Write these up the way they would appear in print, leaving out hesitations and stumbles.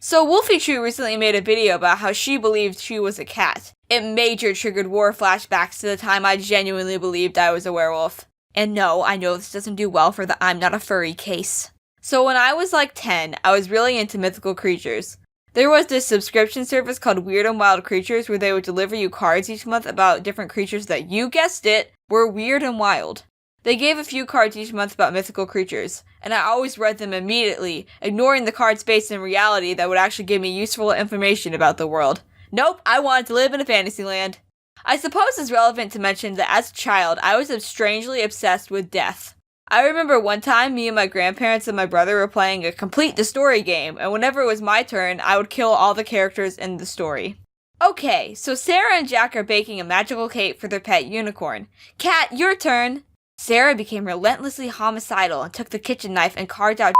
So Wolfie True recently made a video about how she believed she was a cat. It major triggered war flashbacks to the time I genuinely believed I was a werewolf. And no, I know this doesn't do well for the I'm not a furry case. So when I was like 10, I was really into mythical creatures. There was this subscription service called Weird and Wild Creatures where they would deliver you cards each month about different creatures that, you guessed it, were weird and wild. They gave a few cards each month about mythical creatures, and I always read them immediately, ignoring the cards based in reality that would actually give me useful information about the world. Nope, I wanted to live in a fantasy land. I suppose it's relevant to mention that as a child, I was strangely obsessed with death. I remember one time me and my grandparents and my brother were playing a complete the story game, and whenever it was my turn, I would kill all the characters in the story. Okay, so Sarah and Jack are baking a magical cake for their pet unicorn. Kat, your turn! Sarah became relentlessly homicidal and took the kitchen knife and carved out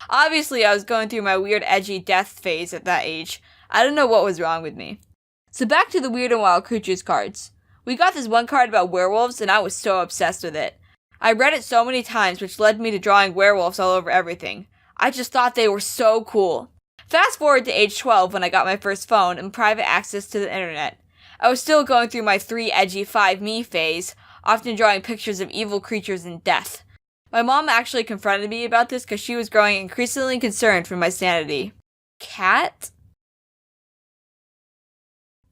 Obviously, I was going through my weird edgy death phase at that age. I don't know what was wrong with me. So back to the Weird and Wild Creatures cards. We got this one card about werewolves and I was so obsessed with it. I read it so many times, which led me to drawing werewolves all over everything. I just thought they were so cool. Fast forward to age 12 when I got my first phone and private access to the internet. I was still going through my 3 edgy 5 me phase, often drawing pictures of evil creatures and death. My mom actually confronted me about this because she was growing increasingly concerned for my sanity. Cat?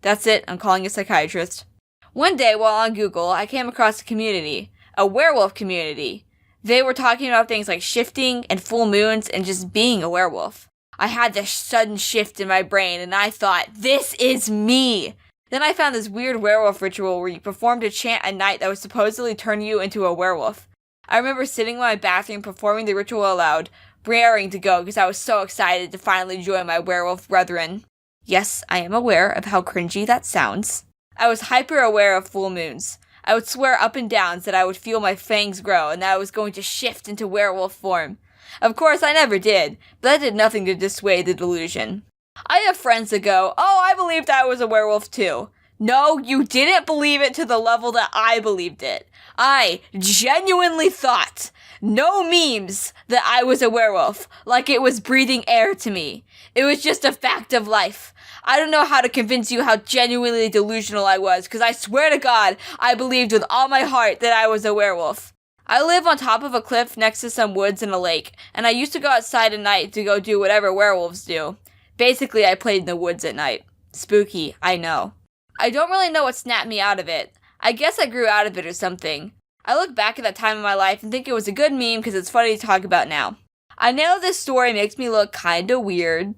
That's it, I'm calling a psychiatrist. One day while on Google, I came across a community. A werewolf community. They were talking about things like shifting and full moons and just being a werewolf. I had this sudden shift in my brain and I thought, this is me! Then I found this weird werewolf ritual where you performed a chant at night that would supposedly turn you into a werewolf. I remember sitting in my bathroom performing the ritual aloud, raring to go because I was so excited to finally join my werewolf brethren. Yes, I am aware of how cringy that sounds. I was hyper aware of full moons. I would swear up and down that I would feel my fangs grow and that I was going to shift into werewolf form. Of course, I never did, but that did nothing to dissuade the delusion. I have friends that go, oh, I believed I was a werewolf too. No, you didn't believe it to the level that I believed it. I genuinely thought, no memes, that I was a werewolf, like it was breathing air to me. It was just a fact of life. I don't know how to convince you how genuinely delusional I was, because I swear to God, I believed with all my heart that I was a werewolf. I live on top of a cliff next to some woods and a lake, and I used to go outside at night to go do whatever werewolves do. Basically, I played in the woods at night. Spooky, I know. I don't really know what snapped me out of it. I guess I grew out of it or something. I look back at that time in my life and think it was a good meme because it's funny to talk about now. I know this story makes me look kinda weird,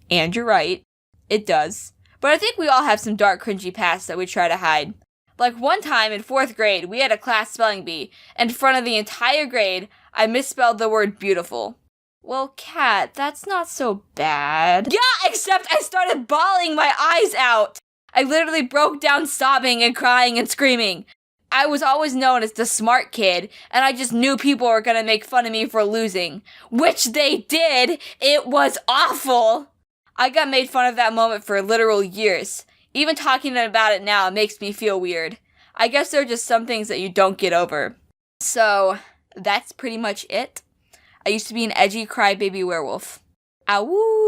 and you're right. It does. But I think we all have some dark, cringy pasts that we try to hide. Like one time in 4th grade, we had a class spelling bee, and in front of the entire grade, I misspelled the word beautiful. Well, Kat, that's not so bad. Yeah, except I started bawling my eyes out! I literally broke down sobbing and crying and screaming. I was always known as the smart kid, and I just knew people were gonna make fun of me for losing. Which they did! It was awful! I got made fun of that moment for literal years. Even talking about it now makes me feel weird. I guess there are just some things that you don't get over. So, that's pretty much it. I used to be an edgy crybaby werewolf. Ow!